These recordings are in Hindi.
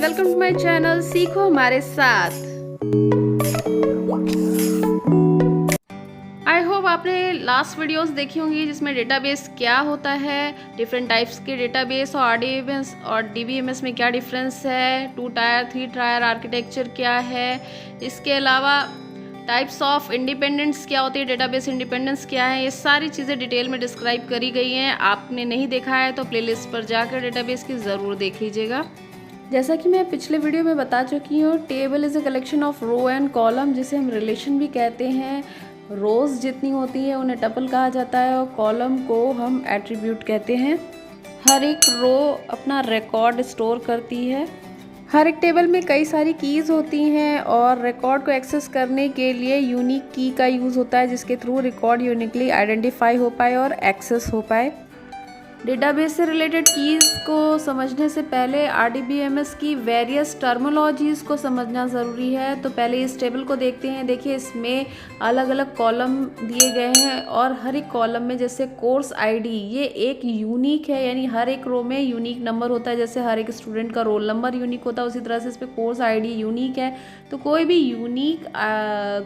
वेलकम टू माय चैनल सीखो हमारे साथ। आई होप आपने लास्ट वीडियोस देखी होंगी जिसमें डेटाबेस क्या होता है, डिफरेंट टाइप्स के डेटाबेस और आरडीबीएमएस और डीबीएमएस में क्या डिफरेंस है, 2 टायर 3 टायर आर्किटेक्चर क्या है, इसके अलावा टाइप्स ऑफ इंडिपेंडेंस क्या होती है, डेटाबेस इंडिपेंडेंस क्या है, ये सारी चीज़ें डिटेल में डिस्क्राइब करी गई हैं। आपने नहीं देखा है तो प्लेलिस्ट पर जाकर डेटाबेस की ज़रूर देख लीजिएगा। जैसा कि मैं पिछले वीडियो में बता चुकी हूँ, table is a collection of row and column, जिसे हम रिलेशन भी कहते हैं। रोज़ जितनी होती है उन्हें टपल कहा जाता है और कॉलम को हम एट्रीब्यूट कहते हैं। हर एक रो अपना रिकॉर्ड स्टोर करती है। हर एक टेबल में कई सारी कीज़ होती हैं और रिकॉर्ड को एक्सेस करने के लिए यूनिक की का यूज़ होता है, जिसके थ्रू रिकॉर्ड यूनिकली आइडेंटिफाई हो पाए और एक्सेस हो पाए। डेटाबेस से रिलेटेड कीज़ को समझने से पहले आरडीबीएमएस की वेरियस टर्मिनोलॉजीज़ को समझना ज़रूरी है। तो पहले इस टेबल को देखते हैं। देखिए, इसमें अलग अलग कॉलम दिए गए हैं और हर एक कॉलम में जैसे कोर्स आईडी, ये एक यूनिक है, यानी हर एक रो में यूनिक नंबर होता है। जैसे हर एक स्टूडेंट का रोल नंबर यूनिक होता है, उसी तरह से इस पर कोर्स आईडी यूनिक है। तो कोई भी यूनिक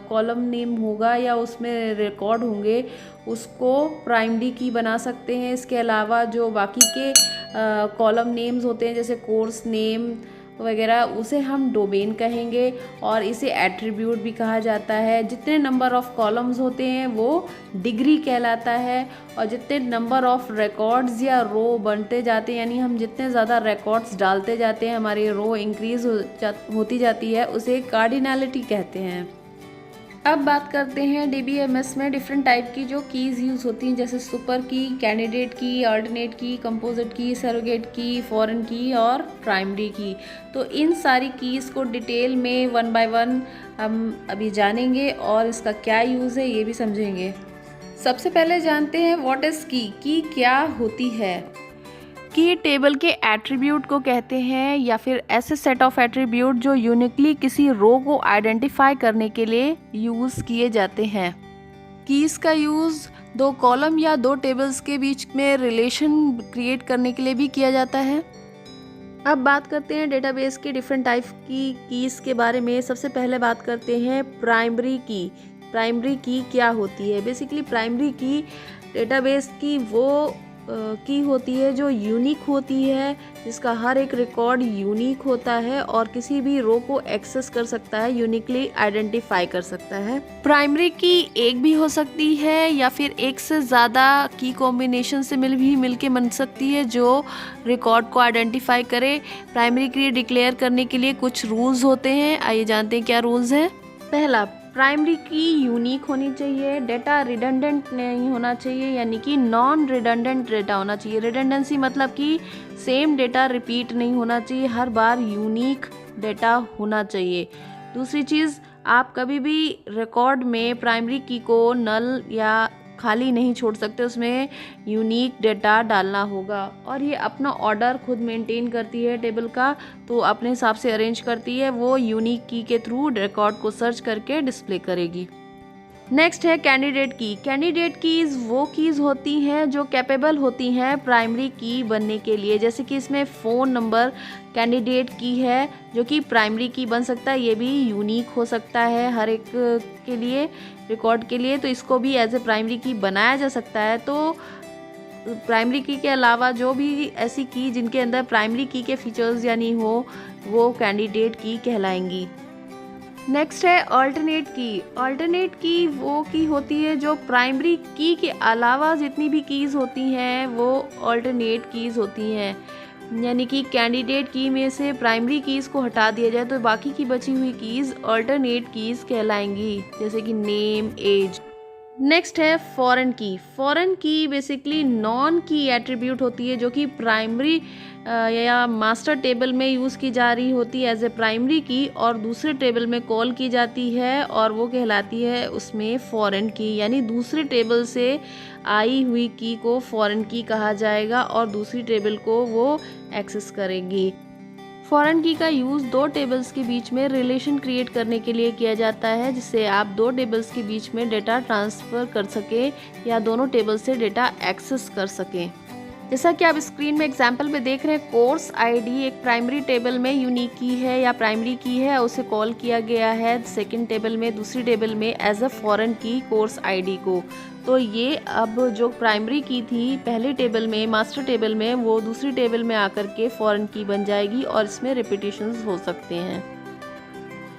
कॉलम नेम होगा या उसमें रिकॉर्ड होंगे, उसको प्राइमरी की बना सकते हैं। इसके अलावा जो बाकी के कॉलम नेम्स होते हैं जैसे कोर्स नेम वगैरह, उसे हम डोमेन कहेंगे और इसे एट्रीब्यूट भी कहा जाता है। जितने नंबर ऑफ कॉलम्स होते हैं वो डिग्री कहलाता है और जितने नंबर ऑफ रिकॉर्ड्स या रो बनते जाते हैं, यानी हम जितने ज़्यादा रिकॉर्ड्स डालते जाते हैं, हमारी रो इंक्रीज होती जाती है, उसे कार्डिनैलिटी कहते हैं। अब बात करते हैं डीबीएमएस में डिफरेंट टाइप की जो कीज़ यूज़ होती हैं, जैसे सुपर की, कैंडिडेट की, अल्टरनेट की, कंपोजिट की, सरोगेट की, फॉरेन की और प्राइमरी की। तो इन सारी कीज़ को डिटेल में 1 बाय 1 हम अभी जानेंगे और इसका क्या यूज़ है ये भी समझेंगे। सबसे पहले जानते हैं व्हाट इज़ की क्या होती है। की टेबल के एट्रीब्यूट को कहते हैं या फिर ऐसे सेट ऑफ एट्रीब्यूट जो यूनिकली किसी रो को आइडेंटिफाई करने के लिए यूज़ किए जाते हैं। कीज़ का यूज़ 2 कॉलम या 2 टेबल्स के बीच में रिलेशन क्रिएट करने के लिए भी किया जाता है। अब बात करते हैं डेटाबेस की डिफरेंट टाइप की कीज़ के बारे में। सबसे पहले बात करते हैं प्राइमरी की। प्राइमरी की क्या होती है? बेसिकली प्राइमरी की डेटाबेस की वो की होती है जो यूनिक होती है, जिसका हर एक रिकॉर्ड यूनिक होता है और किसी भी रो को एक्सेस कर सकता है, यूनिकली आइडेंटिफाई कर सकता है। प्राइमरी की एक भी हो सकती है या फिर एक से ज़्यादा की कॉम्बिनेशन से मिलके बन सकती है जो रिकॉर्ड को आइडेंटिफाई करे। प्राइमरी की डिक्लेयर करने के लिए कुछ रूल्स होते हैं, आइए जानते हैं क्या रूल्स हैं। पहला, प्राइमरी की यूनिक होनी चाहिए, डेटा रिडंडेंट नहीं होना चाहिए, यानी कि नॉन रिडंडेंट डेटा होना चाहिए। रिडंडेंसी मतलब कि सेम डेटा रिपीट नहीं होना चाहिए, हर बार यूनिक डेटा होना चाहिए। दूसरी चीज़, आप कभी भी रिकॉर्ड में प्राइमरी की को नल या खाली नहीं छोड़ सकते, उसमें यूनिक डेटा डालना होगा। और ये अपना ऑर्डर खुद मेंटेन करती है टेबल का, तो अपने हिसाब से अरेंज करती है, वो यूनिक की के थ्रू रिकॉर्ड को सर्च करके डिस्प्ले करेगी। नेक्स्ट है कैंडिडेट की। कैंडिडेट कीज़ वो कीज़ होती हैं जो कैपेबल होती हैं प्राइमरी की बनने के लिए। जैसे कि इसमें फ़ोन नंबर कैंडिडेट की है जो कि प्राइमरी की बन सकता है, ये भी यूनिक हो सकता है हर एक के लिए, रिकॉर्ड के लिए, तो इसको भी एज ए प्राइमरी की बनाया जा सकता है। तो प्राइमरी की के अलावा जो भी ऐसी की जिनके अंदर प्राइमरी की के फीचर्स यानी हो, वो कैंडिडेट की कहलाएंगी। नेक्स्ट है अल्टरनेट की। अल्टरनेट की वो की होती है जो प्राइमरी की के अलावा जितनी भी कीज़ होती हैं वो अल्टरनेट कीज़ होती हैं, यानी कि कैंडिडेट की में से प्राइमरी कीज़ को हटा दिया जाए तो बाकी की बची हुई कीज़ अल्टरनेट कीज़ कहलाएंगी, जैसे कि नेम, एज। नेक्स्ट है फॉरेन की। फॉरेन की बेसिकली नॉन की एट्रीब्यूट होती है जो कि प्राइमरी या मास्टर टेबल में यूज़ की जा रही होती है एज ए प्राइमरी की, और दूसरे टेबल में कॉल की जाती है और वो कहलाती है उसमें फॉरेन की, यानी दूसरे टेबल से आई हुई की को फॉरेन की कहा जाएगा और दूसरी टेबल को वो एक्सेस करेगी। फॉरेन की का यूज़ 2 टेबल्स के बीच में रिलेशन क्रिएट करने के लिए किया जाता है, जिससे आप 2 टेबल्स के बीच में डेटा ट्रांसफ़र कर सकें या दोनों टेबल से डेटा एक्सेस कर सकें। जैसा कि आप स्क्रीन में एग्जाम्पल में देख रहे हैं, कोर्स आईडी एक प्राइमरी टेबल में यूनिक की है या प्राइमरी की है, उसे कॉल किया गया है सेकंड टेबल में, दूसरी टेबल में एज अ फॉरेन की कोर्स आईडी को। तो ये अब जो प्राइमरी की थी पहले टेबल में, मास्टर टेबल में, वो दूसरी टेबल में आकर के फॉरेन की बन जाएगी और इसमें रिपीटिशंस हो सकते हैं।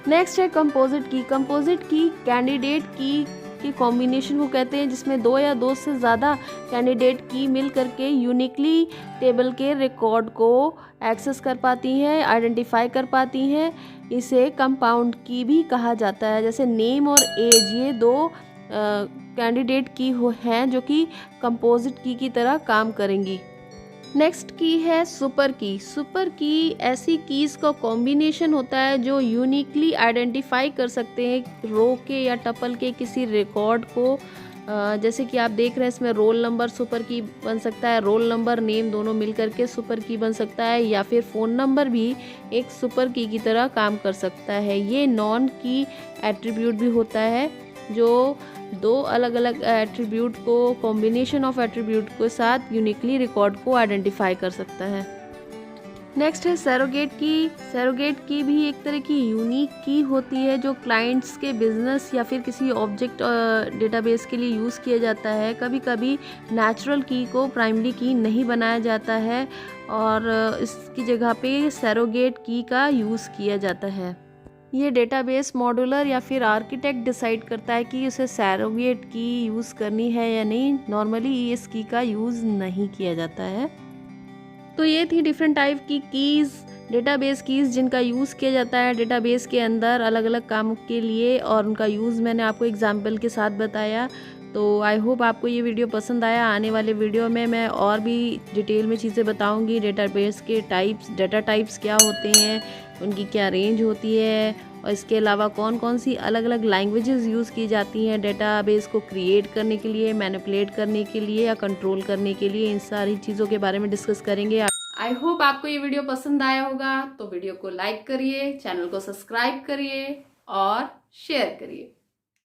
नेक्स्ट है composite key. Composite key candidate की के कॉम्बिनेशन को कहते हैं जिसमें दो या दो से ज़्यादा कैंडिडेट की मिल करके यूनिकली टेबल के रिकॉर्ड को एक्सेस कर पाती हैं, आइडेंटिफाई कर पाती हैं। इसे कंपाउंड की भी कहा जाता है। जैसे नेम और एज, ये दो कैंडिडेट की हैं जो कि कंपोजिट की तरह काम करेंगी। नेक्स्ट की है सुपर की। सुपर की ऐसी कीज़ का कॉम्बिनेशन होता है जो यूनिकली आइडेंटिफाई कर सकते हैं रो के या टपल के किसी रिकॉर्ड को। जैसे कि आप देख रहे हैं इसमें रोल नंबर सुपर की बन सकता है, रोल नंबर नेम दोनों मिलकर के सुपर की बन सकता है, या फिर फ़ोन नंबर भी एक सुपर की तरह काम कर सकता है। ये नॉन की एट्रीब्यूट भी होता है जो दो अलग अलग एट्रीब्यूट को, कॉम्बिनेशन ऑफ एट्रीब्यूट के साथ यूनिकली रिकॉर्ड को आइडेंटिफाई कर सकता है। नेक्स्ट है सरोगेट की। सरोगेट की भी एक तरह की यूनिक की होती है जो क्लाइंट्स के बिजनेस या फिर किसी ऑब्जेक्ट डेटाबेस के लिए यूज़ किया जाता है। कभी कभी नेचुरल की को प्राइमरी की नहीं बनाया जाता है और इसकी जगह पे सरोगेट की का यूज़ किया जाता है। ये डेटाबेस मॉड्यूलर या फिर आर्किटेक्ट डिसाइड करता है कि उसे सरोगेट की यूज़ करनी है या नहीं। नॉर्मली इस की का यूज़ नहीं किया जाता है। तो ये थी डिफरेंट टाइप की कीज़, डेटाबेस कीज़ जिनका यूज़ किया जाता है डेटाबेस के अंदर अलग अलग कामों के लिए, और उनका यूज़ मैंने आपको एग्जाम्पल के साथ बताया। तो आई होप आपको ये वीडियो पसंद आया। आने वाले वीडियो में मैं और भी डिटेल में चीज़ें बताऊंगी। डेटाबेस के टाइप्स, डाटा टाइप्स क्या होते हैं, उनकी क्या रेंज होती है, और इसके अलावा कौन कौन सी अलग अलग लैंग्वेजेस यूज़ की जाती हैं डेटाबेस को क्रिएट करने के लिए, मैनिपुलेट करने के लिए या कंट्रोल करने के लिए। इन सारी चीज़ों के बारे में डिस्कस करेंगे। आई होप आपको ये वीडियो पसंद आया होगा। तो वीडियो को लाइक करिए, चैनल को सब्सक्राइब करिए और शेयर करिए।